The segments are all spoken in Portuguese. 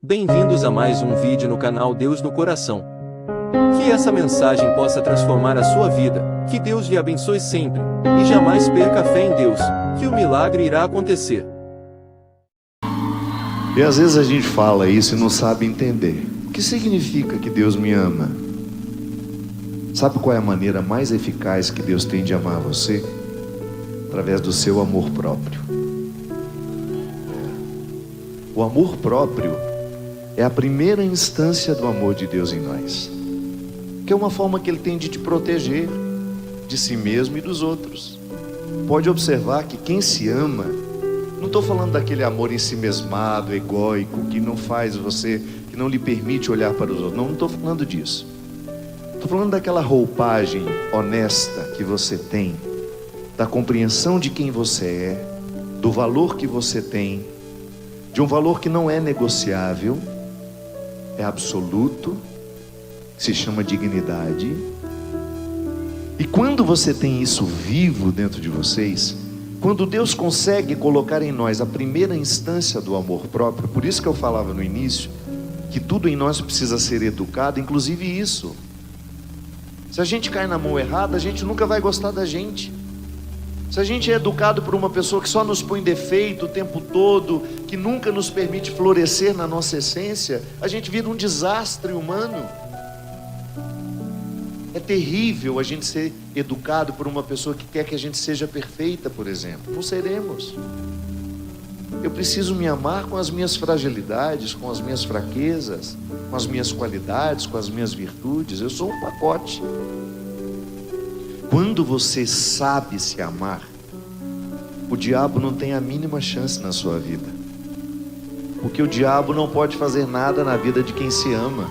Bem-vindos a mais um vídeo no canal Deus no Coração. Que essa mensagem possa transformar a sua vida, que Deus lhe abençoe sempre, e jamais perca a fé em Deus, que o milagre irá acontecer. E às vezes a gente fala isso e não sabe entender. O que significa que Deus me ama? Sabe qual é a maneira mais eficaz que Deus tem de amar você? Através do seu amor próprio. O amor próprio é a primeira instância do amor de Deus em nós, que é uma forma que Ele tem de te proteger de si mesmo e dos outros. Pode observar que quem se ama, não estou falando daquele amor ensimesmado, egóico, que não faz você, que não lhe permite olhar para os outros. Não estou falando disso. Estou falando daquela roupagem honesta que você tem, da compreensão de quem você é, do valor que você tem, de um valor que não é negociável, é absoluto, se chama dignidade. E quando você tem isso vivo dentro de vocês, quando Deus consegue colocar em nós a primeira instância do amor próprio, por isso que eu falava no início, que tudo em nós precisa ser educado, inclusive isso. Se a gente cai na mão errada, a gente nunca vai gostar da gente. Se a gente é educado por uma pessoa que só nos põe defeito o tempo todo, que nunca nos permite florescer na nossa essência, a gente vira um desastre humano. É terrível a gente ser educado por uma pessoa que quer que a gente seja perfeita, por exemplo. Não seremos. Eu preciso me amar com as minhas fragilidades, com as minhas fraquezas, com as minhas qualidades, com as minhas virtudes. Eu sou um pacote. Quando você sabe se amar, o diabo não tem a mínima chance na sua vida. Porque o diabo não pode fazer nada na vida de quem se ama.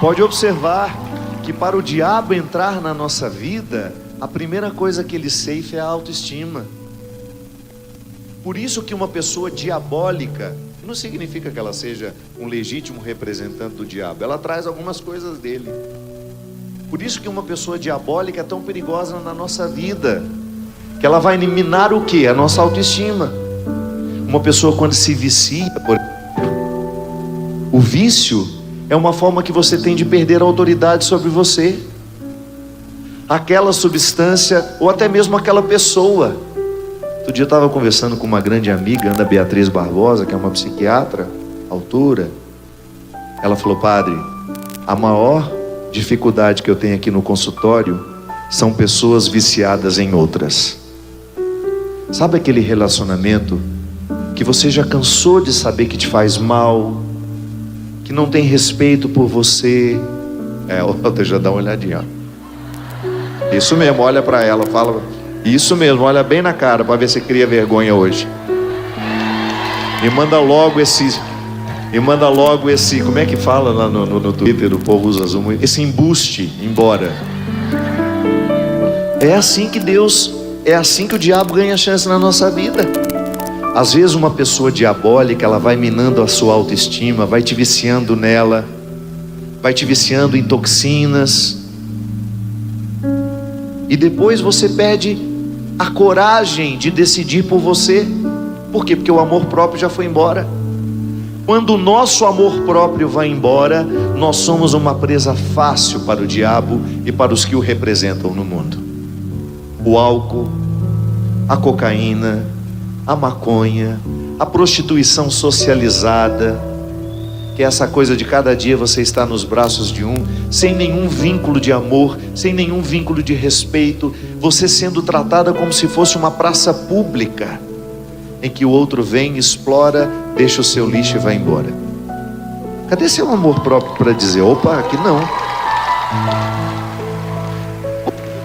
Pode observar que para o diabo entrar na nossa vida, a primeira coisa que ele ceifa é a autoestima. Por isso que uma pessoa diabólica, não significa que ela seja um legítimo representante do diabo, ela traz algumas coisas dele. Por isso que uma pessoa diabólica é tão perigosa na nossa vida, que ela vai minar o quê? A nossa autoestima. Uma pessoa quando se vicia, o vício é uma forma que você tem de perder a autoridade sobre você. Aquela substância, ou até mesmo aquela pessoa. Outro dia eu estava conversando com uma grande amiga, Ana Beatriz Barbosa, que é uma psiquiatra, autora. Ela falou: padre, a maior dificuldade que eu tenho aqui no consultório são pessoas viciadas em outras. Sabe aquele relacionamento que você já cansou de saber que te faz mal, que não tem respeito por você? Outra já dá uma olhadinha. Isso mesmo, olha para ela, fala. Isso mesmo, olha bem na cara para ver se cria vergonha hoje. E manda logo esse, como é que fala lá no Twitter, o povo usa Zoom, esse embuste embora. É assim que o diabo ganha chance na nossa vida. Às vezes uma pessoa diabólica, ela vai minando a sua autoestima, vai te viciando nela, vai te viciando em toxinas, e depois você perde a coragem de decidir por você. Por quê? Porque o amor próprio já foi embora. Quando o nosso amor próprio vai embora, nós somos uma presa fácil para o diabo e para os que o representam no mundo. O álcool, a cocaína, a maconha, a prostituição socializada, que é essa coisa de cada dia você estar nos braços de um, sem nenhum vínculo de amor, sem nenhum vínculo de respeito, você sendo tratada como se fosse uma praça pública, em que o outro vem, explora, deixa o seu lixo e vai embora. Cadê seu amor próprio para dizer: opa, aqui não?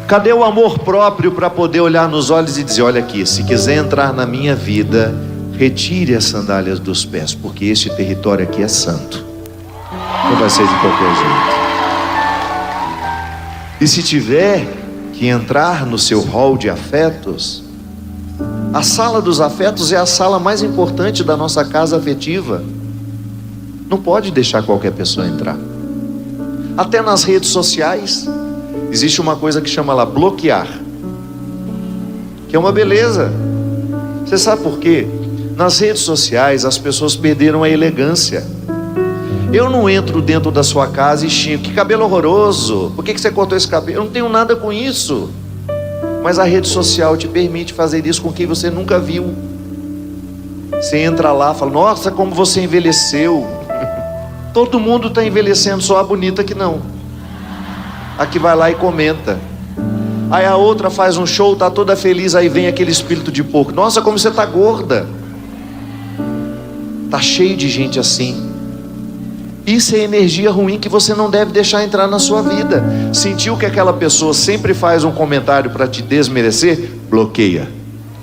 Cadê o amor próprio para poder olhar nos olhos e dizer: olha aqui, se quiser entrar na minha vida, retire as sandálias dos pés, porque este território aqui é santo. Não vai ser de qualquer jeito. E se tiver que entrar no seu hall de afetos, a sala dos afetos é a sala mais importante da nossa casa afetiva. Não pode deixar qualquer pessoa entrar. Até nas redes sociais existe uma coisa que chama lá bloquear, que é uma beleza. Você sabe por quê? Nas redes sociais as pessoas perderam a elegância. Eu não entro dentro da sua casa e xingo: que cabelo horroroso, por que você cortou esse cabelo? Eu não tenho nada com isso. Mas a rede social te permite fazer isso com quem você nunca viu. Você entra lá e fala: nossa, como você envelheceu. Todo mundo está envelhecendo, só a bonita que não. A que vai lá e comenta. Aí a outra faz um show, está toda feliz, aí vem aquele espírito de porco: nossa, como você está gorda. Está cheio de gente assim. Isso é energia ruim que você não deve deixar entrar na sua vida. Sentiu que aquela pessoa sempre faz um comentário para te desmerecer? Bloqueia.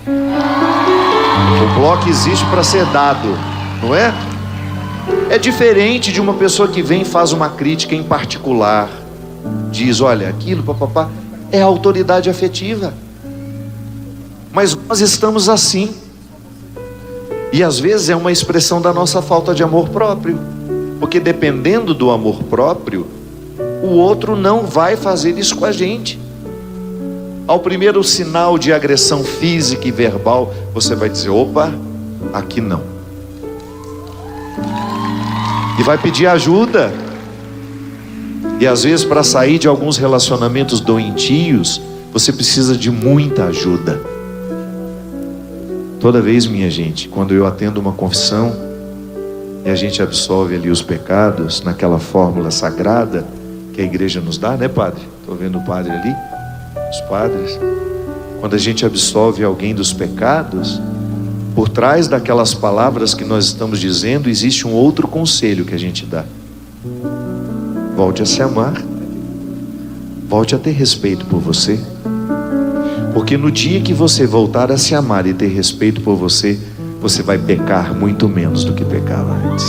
O bloco existe para ser dado, não é? É diferente de uma pessoa que vem e faz uma crítica em particular. Diz: olha, aquilo, papapá. É autoridade afetiva. Mas nós estamos assim. E às vezes é uma expressão da nossa falta de amor próprio. Porque dependendo do amor próprio, o outro não vai fazer isso com a gente. Ao primeiro sinal de agressão física e verbal, você vai dizer: opa, aqui não. E vai pedir ajuda. E às vezes, para sair de alguns relacionamentos doentios, você precisa de muita ajuda. Toda vez, minha gente, quando eu atendo uma confissão e a gente absolve ali os pecados, naquela fórmula sagrada que a igreja nos dá, né, padre? Estou vendo o padre ali, os padres. Quando a gente absolve alguém dos pecados, por trás daquelas palavras que nós estamos dizendo, existe um outro conselho que a gente dá: volte a se amar, volte a ter respeito por você, porque no dia que você voltar a se amar e ter respeito por você, você vai pecar muito menos do que pecava antes.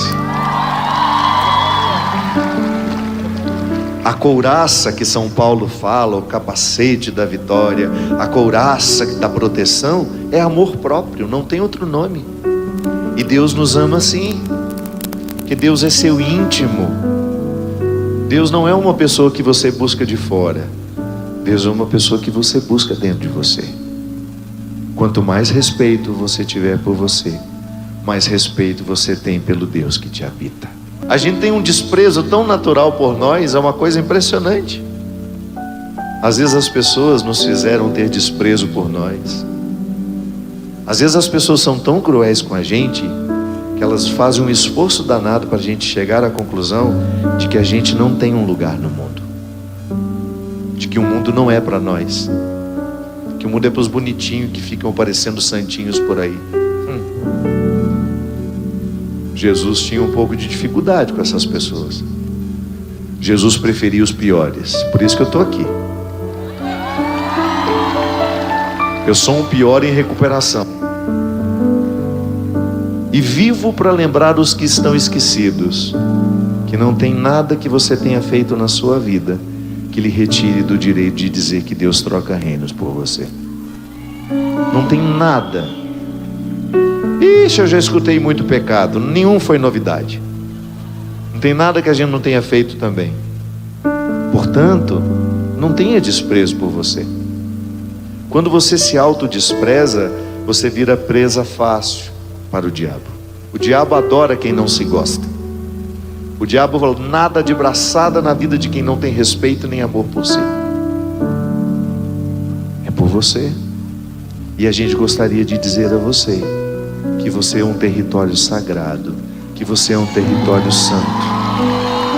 A couraça que São Paulo fala, o capacete da vitória, a couraça da proteção, é amor próprio, não tem outro nome. E Deus nos ama assim, que Deus é seu íntimo. Deus não é uma pessoa que você busca de fora. Deus é uma pessoa que você busca dentro de você. Quanto mais respeito você tiver por você, mais respeito você tem pelo Deus que te habita. A gente tem um desprezo tão natural por nós, é uma coisa impressionante. Às vezes as pessoas nos fizeram ter desprezo por nós. Às vezes as pessoas são tão cruéis com a gente que elas fazem um esforço danado para a gente chegar à conclusão de que a gente não tem um lugar no mundo, de que o mundo não é para nós, que o mundo é para os bonitinhos que ficam parecendo santinhos por aí. Jesus tinha um pouco de dificuldade com essas pessoas. Jesus preferia os piores. Por isso que eu estou aqui. Eu sou um pior em recuperação. E vivo para lembrar os que estão esquecidos que não tem nada que você tenha feito na sua vida que lhe retire do direito de dizer que Deus troca reinos por você. Não tem nada. Ixi, eu já escutei muito pecado. Nenhum foi novidade. Não tem nada que a gente não tenha feito também. Portanto, não tenha desprezo por você. Quando você se autodespreza, você vira presa fácil para o diabo. O diabo adora quem não se gosta. O diabo fala: nada de braçada na vida de quem não tem respeito nem amor por si. É por você. E a gente gostaria de dizer a você que você é um território sagrado, que você é um território santo,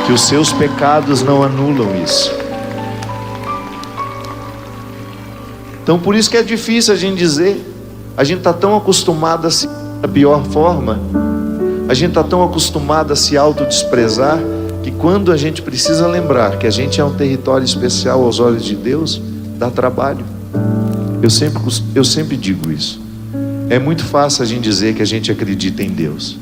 que os seus pecados não anulam isso. Então por isso que é difícil a gente dizer. A gente está tão acostumado a se da pior forma, a gente está tão acostumado a se autodesprezar, que quando a gente precisa lembrar que a gente é um território especial aos olhos de Deus, dá trabalho. Eu sempre digo isso. É muito fácil a gente dizer que a gente acredita em Deus.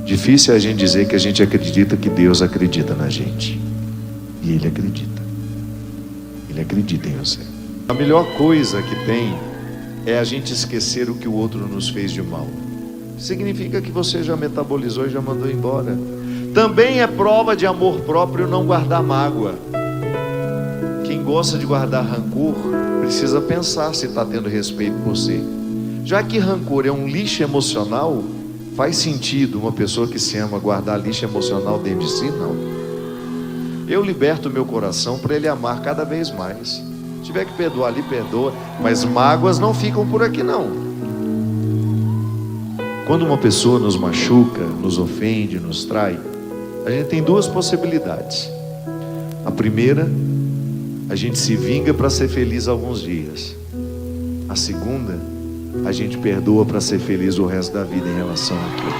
Difícil é a gente dizer que a gente acredita que Deus acredita na gente. E Ele acredita. Ele acredita em você. A melhor coisa que tem é a gente esquecer o que o outro nos fez de mal. Significa que você já metabolizou e já mandou embora. Também é prova de amor próprio não guardar mágoa. Quem gosta de guardar rancor precisa pensar se está tendo respeito por si. Já que rancor é um lixo emocional, faz sentido uma pessoa que se ama guardar lixo emocional dentro de si? Não. Eu liberto o meu coração para ele amar cada vez mais. Se tiver que perdoar ali, perdoa. Mas mágoas não ficam por aqui não. Quando uma pessoa nos machuca, nos ofende, nos trai, a gente tem duas possibilidades. A primeira, a gente se vinga para ser feliz alguns dias. A segunda, a gente perdoa para ser feliz o resto da vida em relação àquilo.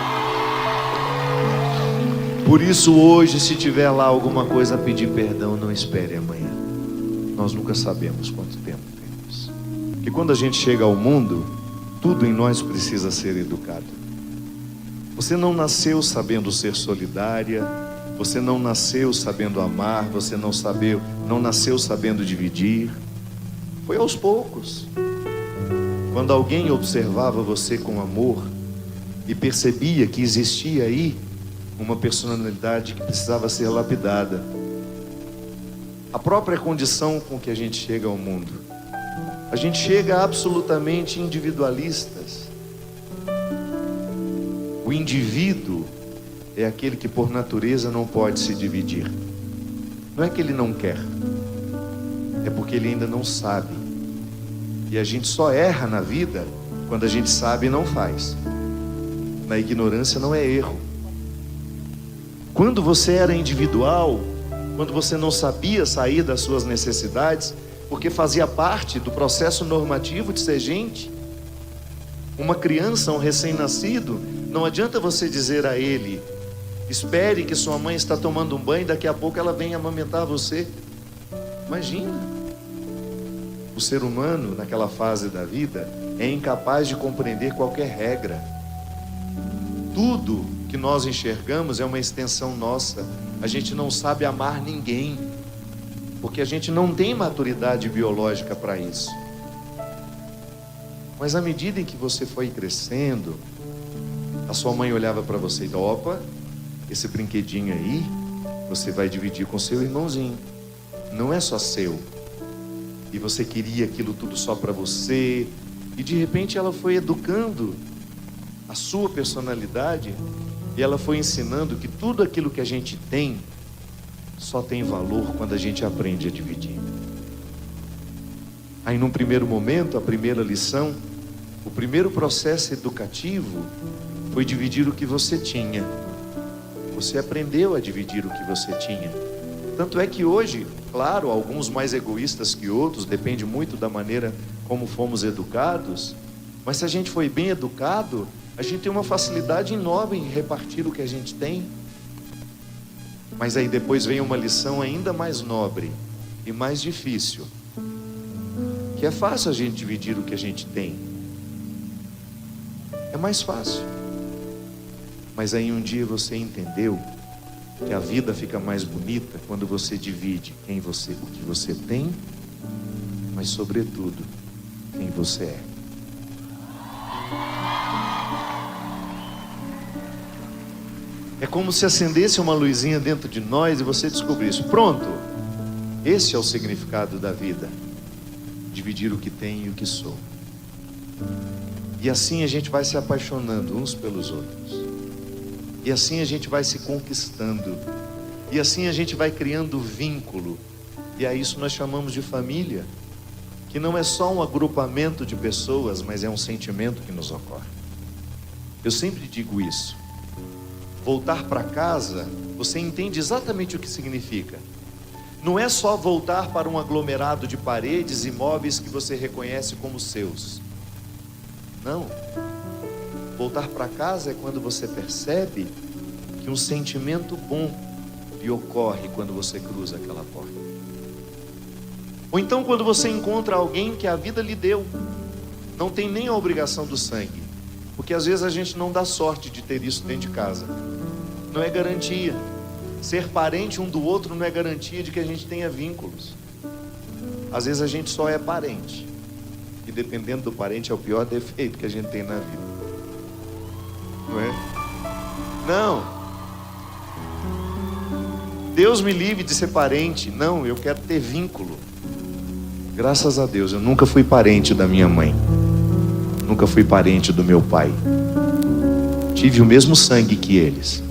Por isso hoje, se tiver lá alguma coisa a pedir perdão, não espere amanhã. Nós nunca sabemos quanto tempo temos. Porque quando a gente chega ao mundo, tudo em nós precisa ser educado. Você não nasceu sabendo ser solidária, você não nasceu sabendo amar, você não nasceu sabendo dividir. Foi aos poucos. Quando alguém observava você com amor e percebia que existia aí uma personalidade que precisava ser lapidada. A própria condição com que a gente chega ao mundo. A gente chega absolutamente individualistas. O indivíduo é aquele que por natureza não pode se dividir. Não é que ele não quer, é porque ele ainda não sabe. E a gente só erra na vida quando a gente sabe e não faz. Na ignorância não é erro. Quando você era individual, quando você não sabia sair das suas necessidades, porque fazia parte do processo normativo de ser gente, uma criança, um recém-nascido, não adianta você dizer a ele: espere que sua mãe está tomando um banho, daqui a pouco ela vem amamentar você. Imagina. O ser humano, naquela fase da vida, é incapaz de compreender qualquer regra. Tudo que nós enxergamos é uma extensão nossa. A gente não sabe amar ninguém, porque a gente não tem maturidade biológica para isso. Mas à medida em que você foi crescendo, a sua mãe olhava para você e disse: opa, esse brinquedinho aí, você vai dividir com seu irmãozinho. Não é só seu. E você queria aquilo tudo só para você. E de repente ela foi educando a sua personalidade. E ela foi ensinando que tudo aquilo que a gente tem só tem valor quando a gente aprende a dividir. Aí num primeiro momento, a primeira lição, o primeiro processo educativo foi dividir o que você tinha. Você aprendeu a dividir o que você tinha. Tanto é que hoje, claro, alguns mais egoístas que outros, depende muito da maneira como fomos educados, mas se a gente foi bem educado, a gente tem uma facilidade enorme em repartir o que a gente tem. Mas aí depois vem uma lição ainda mais nobre e mais difícil, que é fácil a gente dividir o que a gente tem. É mais fácil. Mas aí um dia você entendeu que a vida fica mais bonita quando você divide o que você tem, mas sobretudo quem você é. É como se acendesse uma luzinha dentro de nós e você descobrisse: pronto, esse é o significado da vida. Dividir o que tem e o que sou. E assim a gente vai se apaixonando uns pelos outros. E assim a gente vai se conquistando. E assim a gente vai criando vínculo. E a isso nós chamamos de família. Que não é só um agrupamento de pessoas, mas é um sentimento que nos ocorre. Eu sempre digo isso. Voltar para casa, você entende exatamente o que significa. Não é só voltar para um aglomerado de paredes e móveis que você reconhece como seus. Não. Voltar para casa é quando você percebe que um sentimento bom lhe ocorre quando você cruza aquela porta. Ou então quando você encontra alguém que a vida lhe deu. Não tem nem a obrigação do sangue. Porque às vezes a gente não dá sorte de ter isso dentro de casa. Não é garantia. Ser parente um do outro não é garantia de que a gente tenha vínculos. Às vezes a gente só é parente. E dependendo do parente é o pior defeito que a gente tem na vida. Não é? Não. Deus me livre de ser parente. Não, eu quero ter vínculo. Graças a Deus, eu nunca fui parente da minha mãe. nunca fui parente do meu pai. Tive o mesmo sangue que eles.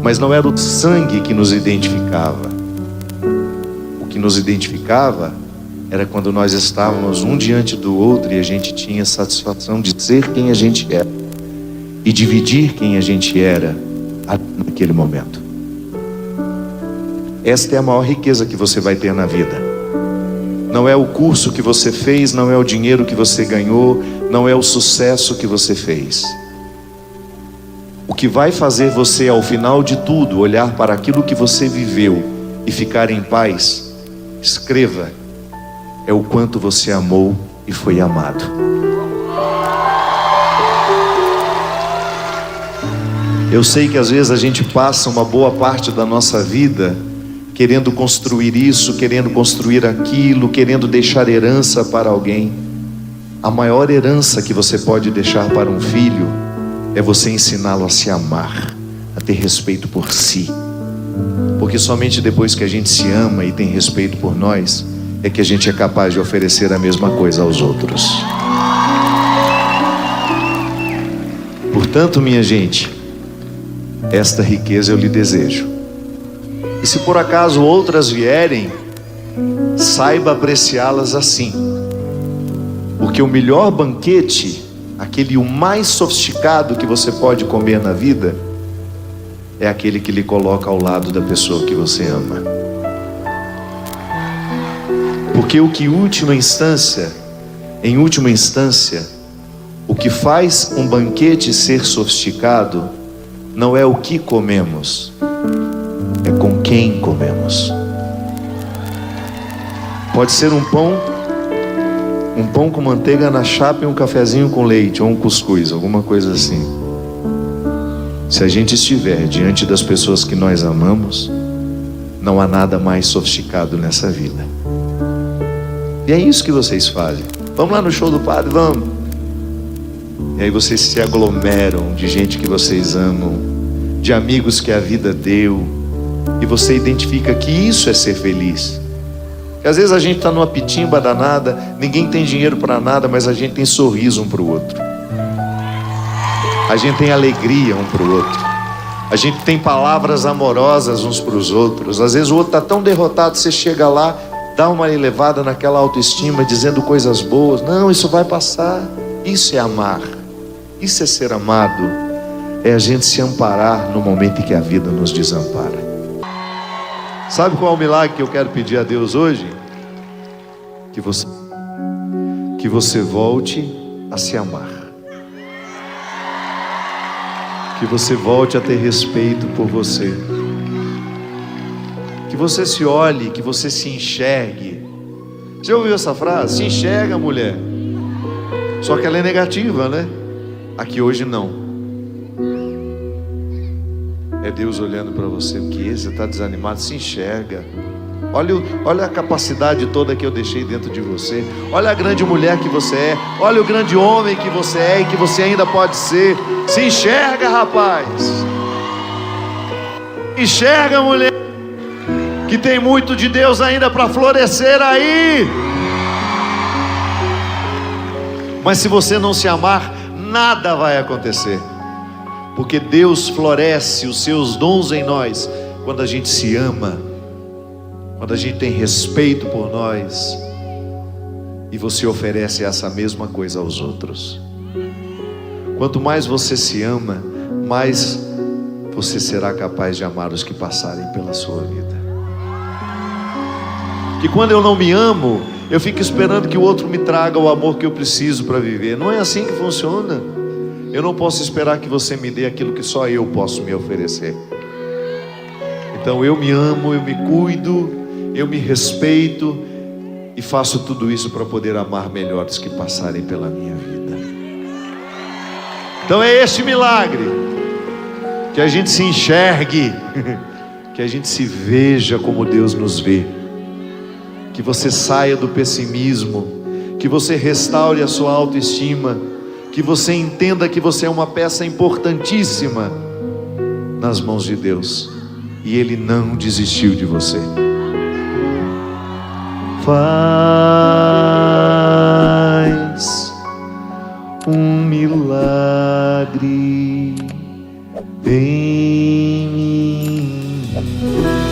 Mas não era o sangue que nos identificava. O que nos identificava era quando nós estávamos um diante do outro e a gente tinha satisfação de ser quem a gente era e dividir quem a gente era naquele momento. Esta é a maior riqueza que você vai ter na vida. Não é o curso que você fez, não é o dinheiro que você ganhou, não é o sucesso que você fez. O que vai fazer você, ao final de tudo, olhar para aquilo que você viveu e ficar em paz, escreva, é o quanto você amou e foi amado. Eu sei que às vezes a gente passa uma boa parte da nossa vida querendo construir isso, querendo construir aquilo, querendo deixar herança para alguém. A maior herança que você pode deixar para um filho é você ensiná-lo a se amar, a ter respeito por si. Porque somente depois que a gente se ama e tem respeito por nós, é que a gente é capaz de oferecer a mesma coisa aos outros. Portanto, minha gente, esta riqueza eu lhe desejo. E se por acaso outras vierem, saiba apreciá-las assim. Porque o melhor banquete, o mais sofisticado que você pode comer na vida, é aquele que lhe coloca ao lado da pessoa que você ama. Porque o que em última instância, o que faz um banquete ser sofisticado, não é o que comemos, é com quem comemos. Pode ser um pão com manteiga na chapa e um cafezinho com leite, ou um cuscuz, alguma coisa assim. Se a gente estiver diante das pessoas que nós amamos, não há nada mais sofisticado nessa vida. E é isso que vocês fazem. Vamos lá no show do padre, vamos. E aí vocês se aglomeram de gente que vocês amam, de amigos que a vida deu, e você identifica que isso é ser feliz. Porque às vezes a gente está numa pitimba danada, ninguém tem dinheiro para nada, mas a gente tem sorriso um para o outro. A gente tem alegria um para o outro. A gente tem palavras amorosas uns para os outros. Às vezes o outro está tão derrotado, você chega lá, dá uma elevada naquela autoestima, dizendo coisas boas. Não, isso vai passar. Isso é amar. Isso é ser amado. É a gente se amparar no momento em que a vida nos desampara. Sabe qual é o milagre que eu quero pedir a Deus hoje? Que você volte a se amar. Que você volte a ter respeito por você. Que você se olhe, que você se enxergue. Já ouviu essa frase? Se enxerga, mulher. Só que ela é negativa, né? Aqui hoje não. É Deus olhando para você. O que? Você está desanimado? Se enxerga. Olha a capacidade toda que eu deixei dentro de você. Olha a grande mulher que você é. Olha o grande homem que você é e que você ainda pode ser. Se enxerga, rapaz. Enxerga, mulher, que tem muito de Deus ainda para florescer aí. Mas se você não se amar, nada vai acontecer. Porque Deus floresce os seus dons em nós quando a gente se ama, quando a gente tem respeito por nós e você oferece essa mesma coisa aos outros. Quanto mais você se ama, mais você será capaz de amar os que passarem pela sua vida. Que quando eu não me amo, eu fico esperando que o outro me traga o amor que eu preciso para viver. Não é assim que funciona. Eu não posso esperar que você me dê aquilo que só eu posso me oferecer. Então eu me amo, eu me cuido, eu me respeito e faço tudo isso para poder amar melhor os que passarem pela minha vida. Então é este milagre, que a gente se enxergue, que a gente se veja como Deus nos vê, que você saia do pessimismo, que você restaure a sua autoestima, que você entenda que você é uma peça importantíssima nas mãos de Deus e Ele não desistiu de você. Faz um milagre em mim.